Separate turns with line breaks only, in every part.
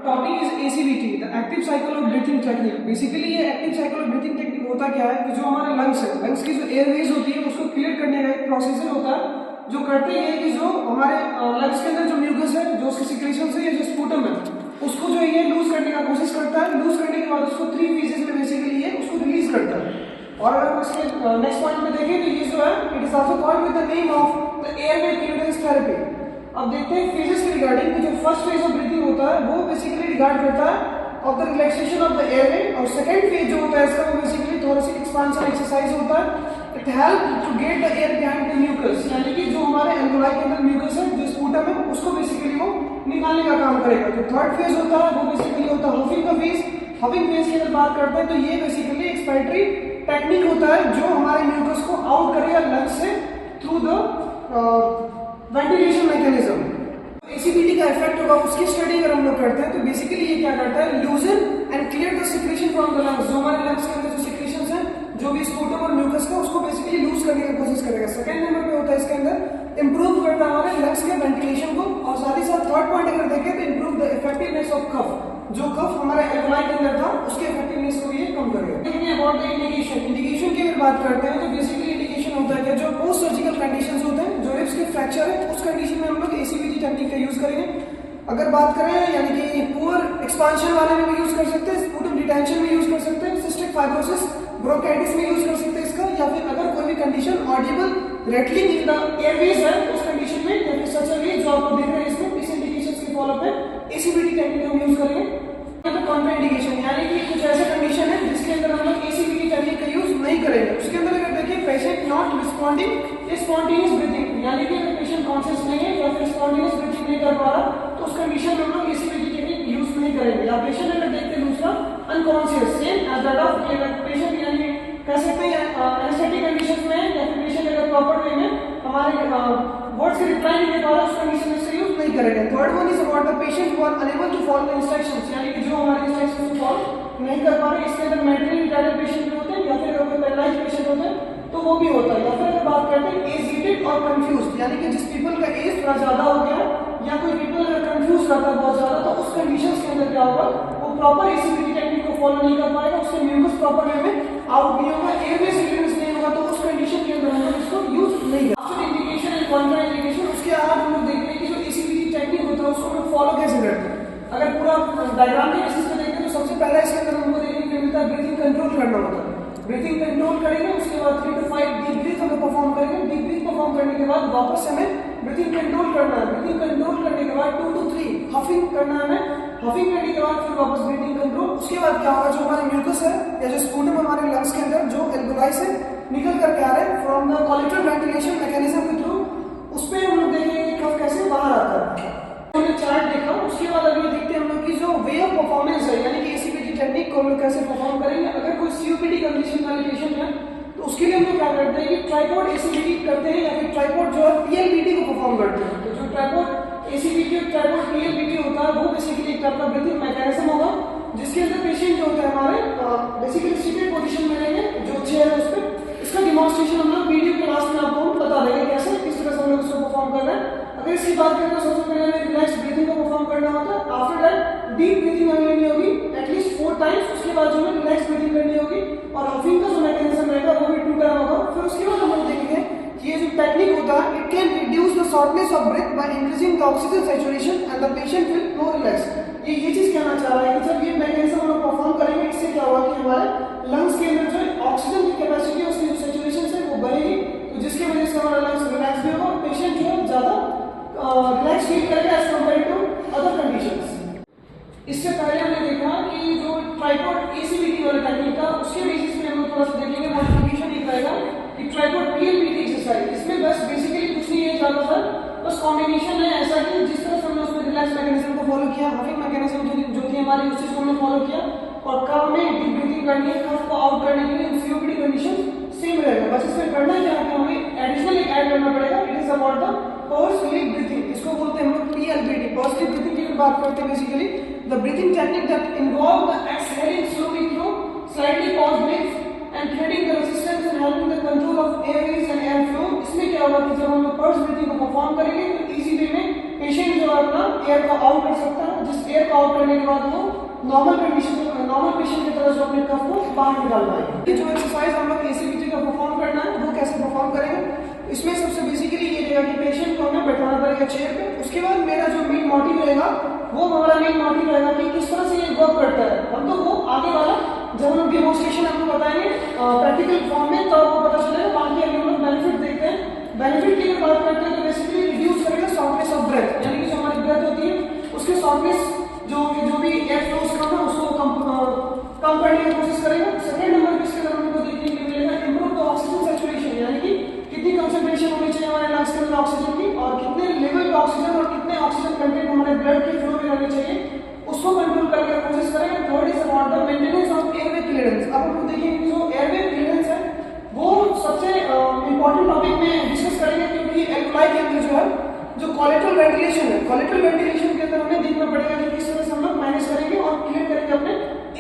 Topic is ACBT, the active cycle of breathing technique. Basically ये active cycle of breathing technique होता क्या है कि जो हमारे लंग्स है, लंग्स की जो एयरवेज होती है उसको क्लियर करने का एक प्रोसीजर होता है, जो करते हैं कि जो हमारे लंग्स के अंदर जो म्यूकस है, जो उसकी सिक्रेशन है या जो स्पूटम है, उसको जो ये लूज करने का कोशिश करता है। लूज करने के बाद उसको 3 फेजेस में बेसिकली ये उसको रिलीज करता है। और अगर इसके नेक्स्ट पॉइंट में देखें तो ये जो है it is also called with the name of the airway clearance therapy. अब देखते हैं फेजेस के रिगार्डिंग। जो फर्स्ट फेज ऑफ ब्रीथिंग होता है वो बेसिकली रिगार्ड करता है of the relaxation of the airway, और सेकंड फेज जो होता है इसका वो बेसिकली थोरेसिक एक्सपांशन एक्सरसाइज होता है। It help to get the air behind the mucus, यानी कि जो हमारे एल्वेओलाई के अंदर म्यूकस है, जो स्पूटम है, उसको बेसिकली वो निकालने का काम करेगा। जो थर्ड फेज होता है वो बेसिकली होता है हफिंग का फेज। हफिंग फेज की अगर बात करते हैं तो ये बेसिकली एक्सपायरेटरी टेक्निक होता है जो हमारे म्यूकस को आउट करेगा लंग्स से through the ventilation mechanism. ACBT का इफेक्ट होगा उसकी स्टडी अगर हम लोग करते हैं तो बेसिकली ये क्या करता है, लूजन and clear the secretion from the lungs. जो हमारे लंग्स के अंदर जो सिक्रेशंस है, जो भी स्पूटम और म्यूकस का, उसको बेसिकली लूज करने की कोशिश करेगा। सेकंड नंबर पे होता है इसके अंदर इंप्रूव करता है हमारे लंग्स के वेंटिलेशन को, और साथ ही साथ थर्ड पॉइंट अगर देखें तो improve the effectiveness of cough. जो कफ हमारे एल्वेओलाई के अंदर था उसके इफेक्टिवनेस को ये कम करेगा। लेकिन अबाउट द इंडिकेशन, इंडिकेशन की अगर बात करते हैं तो बेसिकली इंडिकेशन होता है कि जो पोस्ट सर्जिकल कंडीशंस होते हैं, जो रिब्स के फ्रैक्चर है, उस कंडीशन में हम लोग ACBT टेक्निक का यूज करेंगे। अगर बात करें यानी कि पुअर एक्सपांशन वाले में भी यूज कर सकते हैं, स्पूटम डिटेंशन में यूज कर सकते हैं, सिस्टिक फाइब्रोसिस ब्रोंकाइटिस में यूज कर सकते हैं इसका, या फिर अगर कोई भी condition Audible rattling in the Airways है उस कंडीशन में, या फिर सच अ जो आप देख रहे हैं इसमें, इस इंडिकेशंस के फॉलो पे ACBT टेक्निक हम यूज करेंगे। तो कॉन्ट्राइंडिकेशन यानी कि कुछ ऐसे कंडीशन है जिसके अंदर हम लोग ACBT टेक्निक का यूज नहीं करेंगे। उसके अंदर अगर देखिए patient not responding spontaneous breathing, यानी कि अगर पेशेंट कॉन्शियस नहीं है या फिर स्पॉन्टेनियस ब्रीथिंग नहीं कर पा रहा तो उस कंडीशन में हम लोग ACBT टेक्निक यूज नहीं करेंगे। या पेशेंट अगर देखते हैं दूसरा unconscious, same as that of patient, यानी कह सकते हैं एनेस्थेटिक कंडीशन में, या फिर पेशेंट अगर प्रॉपर वे में हमारे वर्ड्स के रिप्लाई नहीं दे पा रहा उस कंडीशन में से यूज नहीं करेंगे। Third one is about the patient who are unable to follow the instructions, यानी कि जो हमारे इंस्ट्रक्शंस को फॉलो नहीं कर पा रहे, इसके अंदर मेंटली रिटार्डेड पेशेंट भी होते हैं, या फिर अगर पैरालाइज्ड पेशेंट होते हैं तो वो भी होता है। या फिर अगर बात करते हैं एजिटेड और कंफ्यूज्ड, यानी कि जिस पीपल का एज थोड़ा ज्यादा हो गया या कोई पीपल अगर कंफ्यूज रहता है बहुत ज्यादा, तो उस कंडीशंस के अंदर क्या होगा, वो प्रॉपर ACBT टेक्निक को फॉलो नहीं कर पाएगा, उसके म्यूकस प्रॉपर वे में आउट नहीं होगा, एयरवे क्लियरेंस नहीं होगा, तो उस कंडीशन के अंदर हम लोग इसको यूज नहीं करेंगे। आफ्टर इंडिकेशन एंड कॉन्ट्राइंडिकेशन, उसके बाद हम लोग देखते हैं कि जो ACBT टेक्निक होता है उसको हम लोग फॉलो कैसे करते हैं। अगर पूरा डायग्राम के बेसिस पे देखें तो सबसे पहला इसके अंदर हमको देखने को मिलता है ब्रीथिंग कंट्रोल करना होता है। ब्रीथिंग कंट्रोल करेंगे, उसके बाद 3 to 5 डीप ब्रीथ हम परफॉर्म करेंगे। डीप ब्रीथ परफॉर्म करने के बाद वापस हमें ब्रीथिंग कंट्रोल करना है। ब्रीथिंग कंट्रोल करने के बाद 2 to 3 हफिंग करना है हमें। हफिंग करने के बाद फिर वापस ब्रीथिंग कंट्रोल। उसके बाद क्या होगा, जो हमारे म्यूकस है या जो स्पूटम हमारे लंग्स के अंदर जो एल्वेओलाई से निकल करके आ रहे हैं from the collector ventilation mechanism के थ्रू, उस पे हम लोग देखेंगे कि कफ कैसे बाहर आता है। हमने चार्ट देखा, उसके बाद अभी देखते हैं हम लोग की जो वे ऑफ परफॉर्मेंस है, यानी कि ACBT टेक्निक को हम लोग कैसे परफॉर्म करेंगे। अगर कोई COPD कंडीशन वाले पेशेंट है तो उसके लिए हम लोग क्या करते हैं कि ट्राइपॉड ACBT करते हैं, या फिर ट्राइपॉड जो है PLBT को परफॉर्म करते हैं। तो जो ट्राइपॉड ACBT और ट्राइपॉड PLBT होता है वो बेसिकली एक टाइप का ब्रीथिंग मैकेनिज्म होगा, जिसके अंदर पेशेंट जो होता है हमारे बेसिकली सीटेड पोजीशन में रहेंगे, जो चेयर है उस पर। इसका डिमॉन्स्ट्रेशन हम लोग वीडियो के लास्ट में आपको बता देंगे कैसे, किस तरह से हम लोग इसको परफॉर्म कर रहे हैं। अगर इसकी बात करें तो सबसे पहले हमें रिलैक्स ब्रीथिंग को परफॉर्म करना होता है। आफ्टर दैट डीप ब्रीथिंग हमें लेनी होगी एटलीस्ट 4 टाइम्स। उसके बाद जो हमें रिलैक्स ब्रीथिंग करनी होगी, और हफिंग का जो मैकेनिज्म रहेगा वो भी 2 टाइम होगा। फिर उसके बाद हम लोग देखेंगे कि ये जो टेक्निक होता है it can reduce the shortness of breath by increasing the oxygen saturation and the patient will more relax. ये चीज कहना चाह रहा है कि जब ये मैकेनिज्म हम लोग परफॉर्म करेंगे, इससे क्या होगा कि हमारे लंग्स के अंदर जो ऑक्सीजन की कैपेसिटी है, उसकी जो सैचुरेशन है वो बढ़ेगी, तो जिसकी वजह से हमारा लंग्स रिलैक्स भी होगा और पेशेंट जो है ज्यादा रिलैक्स फील करेगा as compare to other conditions. इससे पहले हमने देखा कि जो ट्राइपॉड ACBT वाला टेक्निक था उसके बेसिस पे हम लोग थोड़ा सा देखेंगे। मॉडिफिकेशन ये रहेगा कि ट्राइपॉड PLBT एक्सरसाइज, इसमें बस बेसिकली कुछ नहीं है ज्यादा सर, बस कॉम्बिनेशन है ऐसा कि जिस तरह से हमने उसमें रिलैक्स मैकेनिज्म को फॉलो किया, हफिंग मैकेनिज्म जो थी हमारी उस चीज को हमने फॉलो किया, और कफ में डीप ब्रीथिंग करनी है, कफ को आउट करने के लिए COPD कंडीशन सेम रहेगा। बस इसमें करना क्या है कि हमें एडिशनल एक ऐड करना पड़ेगा। It is about the purse lip breathing, इसको बोलते हैं हम लोग PLBT। पर्स लिप ब्रीथिंग की बात करते हैं basically the breathing technique that involve the exhaling slowly through slightly paused lips and creating the resistance and helping the control of Airways and air flow. इसमें क्या होगा कि जब हम लोग पर्स ब्रीथिंग को परफॉर्म करेंगे तो इजी वे में पेशेंट जो है अपना एयर को आउट कर सकता है, जिस एयर को आउट करने के बाद वो नॉर्मल पेशेंट की तरह जो अपने कफ को बाहर निकाल पाएंगे। ये जो एक्सरसाइज हम लोग एसीबीटी का परफॉर्म करना है वो कैसे परफॉर्म करेंगे, इसमें सबसे बेसिकली ये रहेगा कि पेशेंट को हमें बैठाना पड़ेगा चेयर पे। उसके बाद मेरा जो मेन मोटिव रहेगा वो हमारा मेन मोटिव रहेगा कि किस तरह से ये वर्क करता है। हम तो वो आगे वाला जब हम लोग डेमोन्स्ट्रेशन आपको बताएंगे प्रैक्टिकल फॉर्म में तो आपको पता चलेगा। बाकी अभी हम लोग बेनिफिट देखते हैं। बेनिफिट की बात करते हैं तो बेसिकली रिड्यूस करेगा शॉर्टनेस ऑफ ब्रेथ, यानी कि जो हमारी ब्रेथ होती है उसके शॉर्टनेस जो भी एयर फ्लोस कम है उसको कम करने की कोशिश करेगा। सेकेंड नंबर पे इसके अंदर हमको देखने के लिए मिलेगा इम्प्रूव द ऑक्सीजन सैचुरेशन, यानी कि कितनी कंसंट्रेशन होनी चाहिए हमारे लंग्स के अंदर ऑक्सीजन की और कितने लेवल पे ऑक्सीजन और कितने ऑक्सीजन कंटेंट हमारे ब्लड के फ्लो में रहने चाहिए उसको कंट्रोल करने की कोशिश करेंगे। Third is about the maintenance of airway clearance. अब हम लोग देखेंगे जो एयरवे क्लियरेंस है वो सबसे इंपॉर्टेंट टॉपिक में डिस्कस करेंगे, क्योंकि एल्कोलाई के अंदर जो है जो कोलेटरल वेंटिलेशन है, कोलेटरल वेंटिलेशन के अंदर हमें देखना पड़ेगा कि किस तरह से हम लोग मैनेज करेंगे और क्लियर करेंगे अपने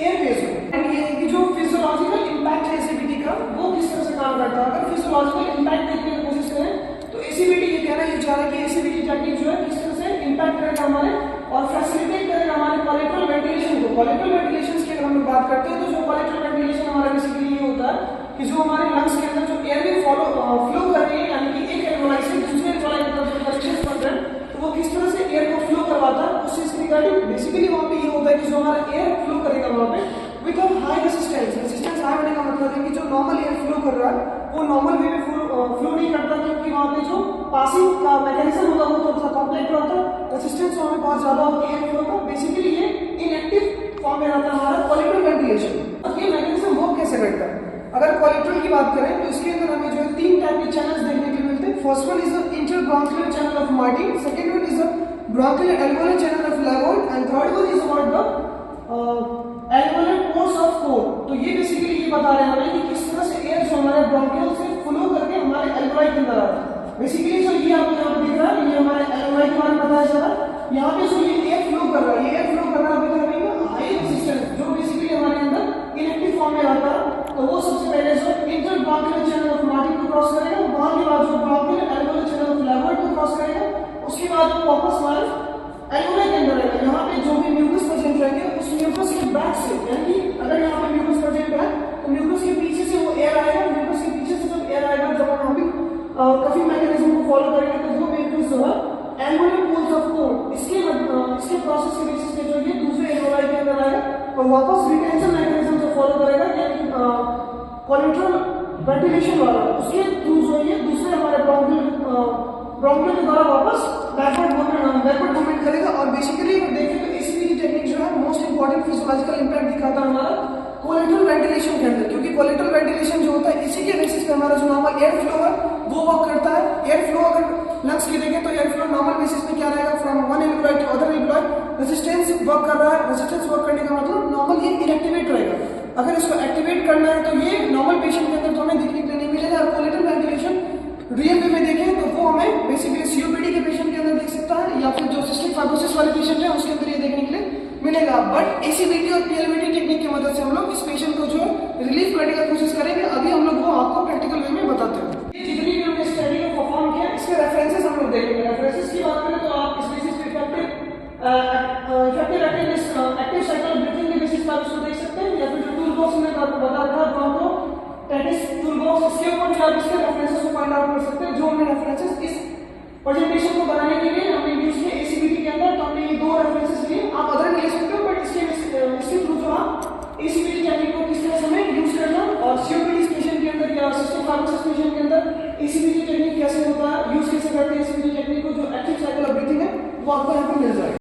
एयरवेज को। एंड ये है कि जो फिजियोलॉजिकल इंपैक्ट है एसीबीटी का वो किस तरह से काम करता है। अगर फिजियोलॉजिकल इंपैक्ट देखने की कोशिश करें तो एसीबीटी ये कहना ये चाह रहा है कि एसीबीटी टेक्निक जो है किस तरह से इंपैक्ट करेगा हमारे और फैसिलिटेट करेगा हमारे कोलेटरल वेंटिलेशन को। कोलेटरल वेंटिलेशन की अगर हम बात करते हैं तो जो कोलेटरल वेंटिलेशन हमारा बेसिकली ये होता है कि जो हमारे लंग्स के अंदर जो एयरवे फ्लो कर रही है, यानी कि एक एल्वोलाई से दूसरे एल्वोलाई की तरफ जो कनेक्शन बन रहे हैं तो वो किस तरह से एयर को फ्लो करवाता है उस चीज के रिगार्डिंग बेसिकली वहां पे ये होता है कि जो हमारा एयर फ्लो करेगा वहां पे विद हाई रेजिस्टेंस हाई होने का मतलब है कि जो नॉर्मल एयर फ्लो कर रहा है वो नॉर्मल वे में फ्लो नहीं करता, क्योंकि वहां पे जो पासिंग का मैकेनिज्म होगा वो थोड़ा सा कॉम्प्लेक्स होता है, रेजिस्टेंस वहां पे बहुत ज्यादा होती है एयर फ्लो का। बेसिकली ये इनएक्टिव फॉर्म में रहता है हमारा कोलेटरल वेंटिलेशन। अब ये मैकेनिज्म वर्क कैसे करता है, अगर कोलेटरल की बात करें तो इसके अंदर हमें जो है तीन टाइप के चैनल्स देखने के लिए मिलते हैं। First one is the interbronchial channel of Martin, second one is the bronchial alveolar channel of लैवॉर्ड and third one is about the alveolar pores of Kohn. तो ये बेसिकली ये बता रहे हैं हमें कि किस तरह से एयर जो हमारे ब्रोंकियल से फ्लो करके हमारे एल्वोलाई के अंदर आता है। बेसिकली जो ये आपको यहाँ पे दिख रहा है ये हमारे एल्वोलाई के बारे में बताया जा रहा है। यहाँ पे जो ये एयर फ्लो कर रहा है, ये एयर फ्लो कर रहा है हमें हाई रेजिस्टेंस जो बेसिकली हमारे अंदर इनएक्टिव फॉर्म में आता है। तो वो सबसे पहले जो इंटरब्रोंकियल चैनल ऑफ मार्टिन को क्रॉस करेगा, वहां के बाद जो ब्रोंकियल एल्वोलर चैनल ऑफ लैवॉर्ड को क्रॉस करेगा, उसके बाद वो वापस हमारे एल्वोलाई के अंदर आएगा। यहाँ पे जो भी म्यूकस प्रेजेंट रहेंगे उस म्यूकस के बैक से, यानी कि अगर यहाँ पे म्यूकस प्रेजेंट है तो म्यूकस के पीछे से वो एयर आएगा। म्यूकस के पीछे से जब एयर आएगा, जब हम भी कफी मैकेनिज्म को फॉलो करेंगे तो वो म्यूकस जो है एल्वोलर पोर्स ऑफ कोर इसके प्रोसेस के बेसिस पे जो ये दूसरे एल्वोलाई के अंदर आएगा और वापस रिटेंशन मैकेनिज्म जो फॉलो करेगा, यानी कोलेटरल वेंटिलेशन वाला, उसके थ्रू जो ये दूसरे हमारे ब्रोंकियल के द्वारा वापस बैकवर्ड मूवमेंट करेगा। और बेसिकली देखें तो एसीबीटी टेक्निक जो है मोस्ट इंपॉर्टेंट फिजियोलॉजिकल इंपैक्ट दिखाता है हमारा कोलेटरल वेंटिलेशन के अंदर, क्योंकि कोलेटरल वेंटिलेशन जो होता है इसी के बेसिस पे हमारा जो नॉर्मल एयर फ्लो है वो वर्क करता है। एयर फ्लो अगर लंग्स की देखें तो एयर फ्लो नॉर्मल बेसिस पे क्या रहेगा, from one alveoli to other alveoli resistance work कर रहा है। रेजिस्टेंस वर्क करने का मतलब नॉर्मल ये इनएक्टिवेट रहेगा। अगर इसको एक्टिवेट करना है तो ये नॉर्मल पेशेंट के अंदर तो हमें देखने के लिए नहीं मिलेगा। और कोलेटरल वेंटिलेशन रियल वे में देखें तो वो हमें बेसिकली सीओपीडी के पेशेंट के अंदर देख सकता है, या फिर जो सिस्टिक फाइब्रोसिस वाले पेशेंट है उसके अंदर ये देखने के लिए मिलेगा। बट एसीबीटी और पीएलवीटी टेक्निक की मदद से हम लोग इस पेशेंट को जो रिलीफ करने की कोशिश करेंगे। अभी हम लोग वो आपको प्रैक्टिकल वे में बताते हैं। ये जितनी भी हमने स्टडी को परफॉर्म किया इसके रेफरेंसेस हम लोग देखेंगे। रेफरेंसेस की बात करें तो आप इस बेसिस पे इफेक्टिव एक्टिव साइकिल ब्रीथिंग के बेसिस पर उसको देख सकते हैं, या फिर जो टूल बॉक्स में बता रखा है आपको टेनिस टूल बॉक्स, इसके ऊपर भी आप इसके रेफरेंसेस को फाइंड आउट कर सकते हैं। जो हमने रेफरेंसेस इस प्रेजेंटेशन को बनाने के लिए हमने यूज किया एसीबीटी के अंदर, तो हमने ये दो रेफरेंसेस लिए। आप अदर ले सकते हो, बट इसके थ्रू जो आप एसीबीटी टेक्निक को किस तरह से हमें यूज करना और सीओपीडी पेशेंट के अंदर या सिस्टिक फाइब्रोसिस पेशेंट के अंदर एसीबीटी